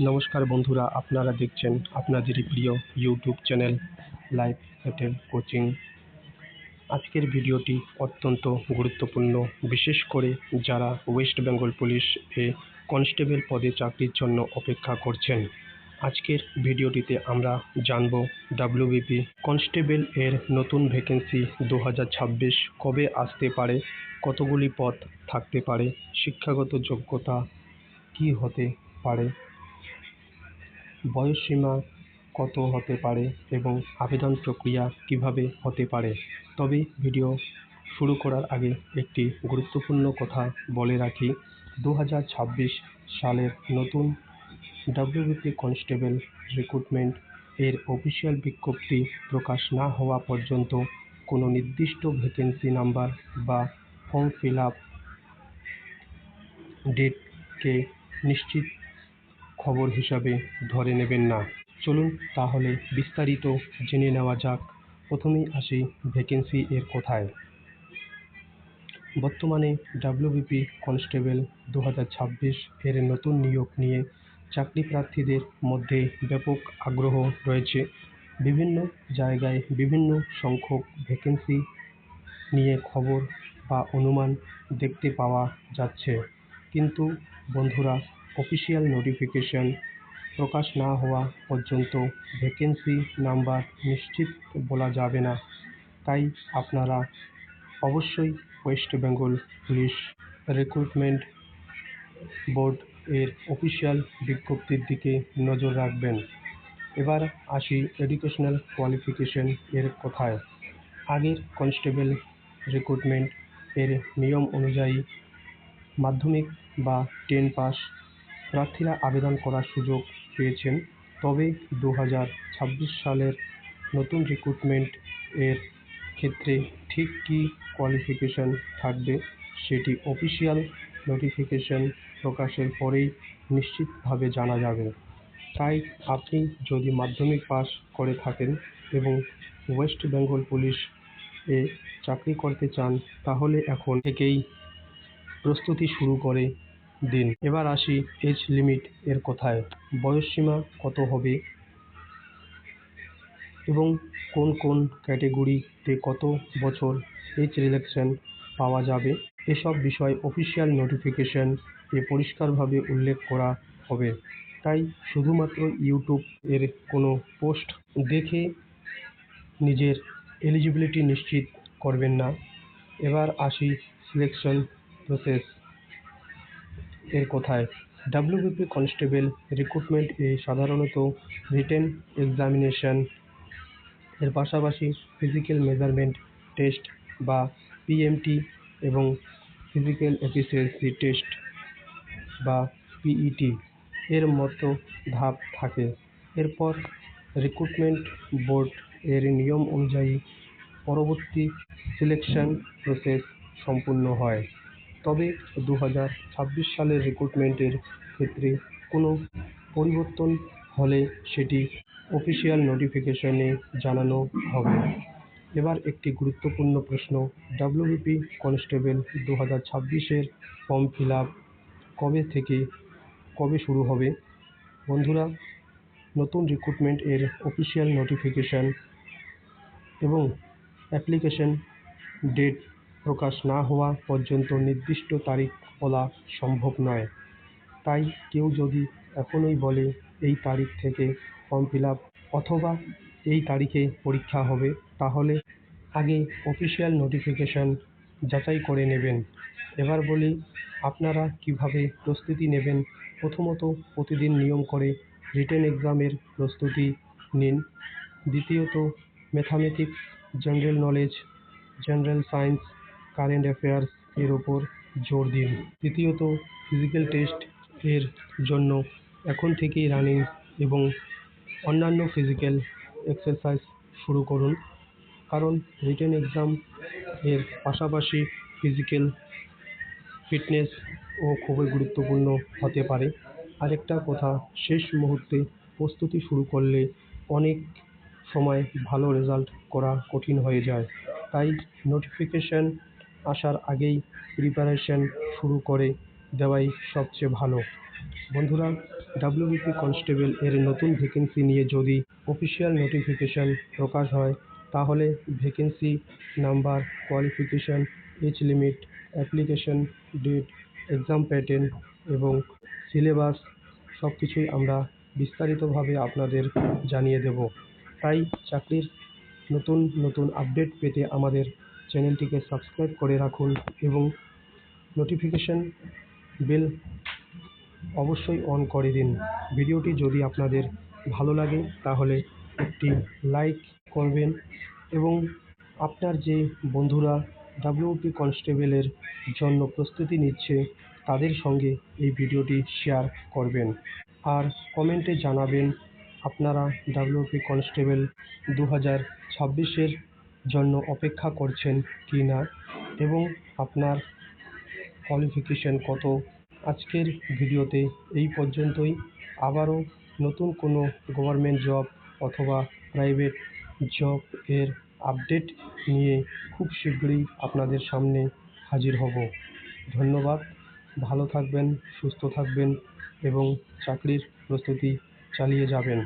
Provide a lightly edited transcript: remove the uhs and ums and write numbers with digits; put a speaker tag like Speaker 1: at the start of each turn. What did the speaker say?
Speaker 1: নমস্কার বন্ধুরা, আপনারা দেখছেন আপনাদেরই প্রিয় YouTube channel life settle coaching. আজকের ভিডিওটি অত্যন্ত গুরুত্বপূর্ণ, বিশেষ করে যারা ওয়েস্ট বেঙ্গল পুলিশ এ কনস্টেবল পদে চাকরির জন্য অপেক্ষা করছেন। আজকের ভিডিওটিতে আমরা জানব ডাব্লিউবিপি কনস্টেবল এর নতুন ভ্যাকেন্সি 2026 কবে আসতে পারে, কতগুলি পদ থাকতে পারে, শিক্ষাগত যোগ্যতা কী হতে পারে, বয়সসীমা কত হতে পারে এবং আবেদন প্রক্রিয়া কিভাবে হতে পারে। তবে ভিডিও শুরু করার আগে একটি গুরুত্বপূর্ণ কথা বলে রাখি, 2026 সালের নতুন ডাব্লিউবিপি কনস্টেবল রিক্রুটমেন্ট এর অফিসিয়াল বিজ্ঞপ্তি প্রকাশ না হওয়া পর্যন্ত কোনো নির্দিষ্ট ভ্যাকেন্সি নাম্বার বা ফর্ম ফিল আপ ডেটকে নিশ্চিত খবর হিসাবে ধরে নেবেন না। চলুন তাহলে বিস্তারিত জেনে নেওয়া যাক। প্রথমেই আসি ভ্যাকেন্সি এর কথায়। বর্তমানে ডাব্লিউবিপি কনস্টেবল 2026 এর নতুন নিয়োগ নিয়ে চাকরি প্রার্থীদের মধ্যে ব্যাপক আগ্রহ রয়েছে। বিভিন্ন জায়গায় বিভিন্ন সংখ্যক ভ্যাকেন্সি নিয়ে খবর বা অনুমান দেখতে পাওয়া যাচ্ছে, কিন্তু বন্ধুরা, অফিসিয়াল নোটিফিকেশন প্রকাশ না হওয়া পর্যন্ত ভ্যাকেন্সি নাম্বার নিশ্চিত বলা যাবে না। তাই আপনারা অবশ্যই West Bengal police recruitment board এর অফিসিয়াল বিজ্ঞপ্তির দিকে নজর রাখবেন। এবার আসি এডুকেশনাল কোয়ালিফিকেশন এর কথায়। আগের কনস্টেবল রিক্রুটমেন্ট এর নিয়ম অনুযায়ী মাধ্যমিক বা 10 পাস প্রার্থীরা আবেদন করার সুযোগ পেয়েছেন। তবে 2026 সালের নতুন রিক্রুটমেন্ট এর ক্ষেত্রে ঠিক কী কোয়ালিফিকেশন থাকবে সেটি অফিসিয়াল নোটিফিকেশন প্রকাশের পরেই নিশ্চিতভাবে জানা যাবে। তাই আপনি যদি মাধ্যমিক পাস করে থাকেন এবং ওয়েস্ট বেঙ্গল পুলিশ এ চাকরি করতে চান, তাহলে এখন থেকেই প্রস্তুতি শুরু করে দিন। এবার আসি এজ লিমিট এর কথায়। বয়সসীমা কত হবে এবং কোন কোন ক্যাটেগরিতে কত বছর এজ রিল্যাক্সেশন পাওয়া যাবে, এসব বিষয় অফিসিয়াল নোটিফিকেশন এ পরিষ্কারভাবে উল্লেখ করা হবে। তাই শুধুমাত্র ইউটিউব এর কোনো পোস্ট দেখে নিজের এলিজিবিলিটি নিশ্চিত করবেন না। এবার আসি সিলেকশন প্রসেস এর কথায়। ডাব্লিউবিপি কনস্টেবল রিক্রুটমেন্ট এ সাধারণত রিটেন এক্সামিনেশন এর পাশাপাশি ফিজিক্যাল মেজারমেন্ট টেস্ট বা পিএমটি এবং ফিজিক্যাল এফিসিয়েন্সি টেস্ট বা পিইটি এর মতো ধাপ থাকে। এরপর রিক্রুটমেন্ট বোর্ড এর নিয়ম অনুযায়ী পরবর্তী সিলেকশন প্রসেস সম্পূর্ণ হয়। তবে 2026 সালের রিক্রুটমেন্টের ক্ষেত্রে কোনো পরিবর্তন হলে সেটি অফিসিয়াল নোটিফিকেশনে জানানো হবে। এবার একটি গুরুত্বপূর্ণ প্রশ্ন, ডাব্লিউবিপি কনস্টেবল 2026 এর ফর্ম ফিল আপ কবে থেকে কবে শুরু হবে? বন্ধুরা, নতুন রিক্রুটমেন্ট এর অফিসিয়াল নোটিফিকেশন এবং অ্যাপ্লিকেশন ডেট প্রকাশ না হওয়া পর্যন্ত নির্দিষ্ট তারিখ বলা সম্ভব নয়। তাই কেউ যদি এখনই বলে এই তারিখ থেকে ফর্ম ফিল আপ অথবা এই তারিখে পরীক্ষা হবে, তাহলে আগে অফিসিয়াল নোটিফিকেশন যাচাই করে নেবেন। এবার বলি আপনারা কিভাবে প্রস্তুতি নেবেন। প্রথমত, প্রতিদিন নিয়ম করে রিটেন এক্সামের প্রস্তুতি নিন। দ্বিতীয়ত, mathematics, general knowledge, general science, current affairs এর ওপর জোর দিন। তৃতীয়ত, ফিজিক্যাল টেস্ট এর জন্য এখন থেকেই রানিং এবং অন্যান্য ফিজিক্যাল এক্সারসাইজ শুরু করুন, কারণ রিটেন এক্সাম এর পাশাপাশি ফিজিক্যাল ফিটনেস ও খুবই গুরুত্বপূর্ণ হতে পারে। আরেকটা কথা, শেষ মুহূর্তে প্রস্তুতি শুরু করলে অনেক সময় ভালো রেজাল্ট করা কঠিন হয়ে যায়। তাই নোটিফিকেশন আসার আগেই প্রিপারেশন শুরু করে দেওয়াই সবচেয়ে ভালো। বন্ধুরা, ডাব্লিউবিপি কনস্টেবল এর নতুন ভ্যাকেন্সি নিয়ে যদি অফিসিয়াল নোটিফিকেশন প্রকাশ হয়, তাহলে vacancy number, qualification, age limit, application date, exam pattern এবং সিলেবাস সবকিছুই আমরা বিস্তারিতভাবে আপনাদের জানিয়ে দেব। তাই চাকরির নতুন নতুন আপডেট পেতে আমাদের চ্যানেলটিকে সাবস্ক্রাইব করে রাখুন এবং নোটিফিকেশন বেল অবশ্যই অন করে দিন। ভিডিওটি যদি আপনাদের ভালো লাগে তাহলে একটি লাইক করবেন এবং আপনার যে বন্ধুরা ডাব্লিউপি কনস্টেবলের জন্য প্রস্তুতি নিচ্ছে তাদের সঙ্গে এই ভিডিওটি শেয়ার করবেন। আর কমেন্টে জানাবেন আপনারা ডাব্লিউপি কনস্টেবল 2026-এর জন্য অপেক্ষা করছেন কি না এবং আপনার কোয়ালিফিকেশন কত। আজকের ভিডিওতে এই পর্যন্তই। আবারও নতুন কোনো গভর্নমেন্ট জব অথবা প্রাইভেট জব এর আপডেট নিয়ে খুব শীঘ্রই আপনাদের সামনে হাজির হব। ধন্যবাদ। ভালো থাকবেন, সুস্থ থাকবেন এবং চাকরির প্রস্তুতি চালিয়ে যাবেন।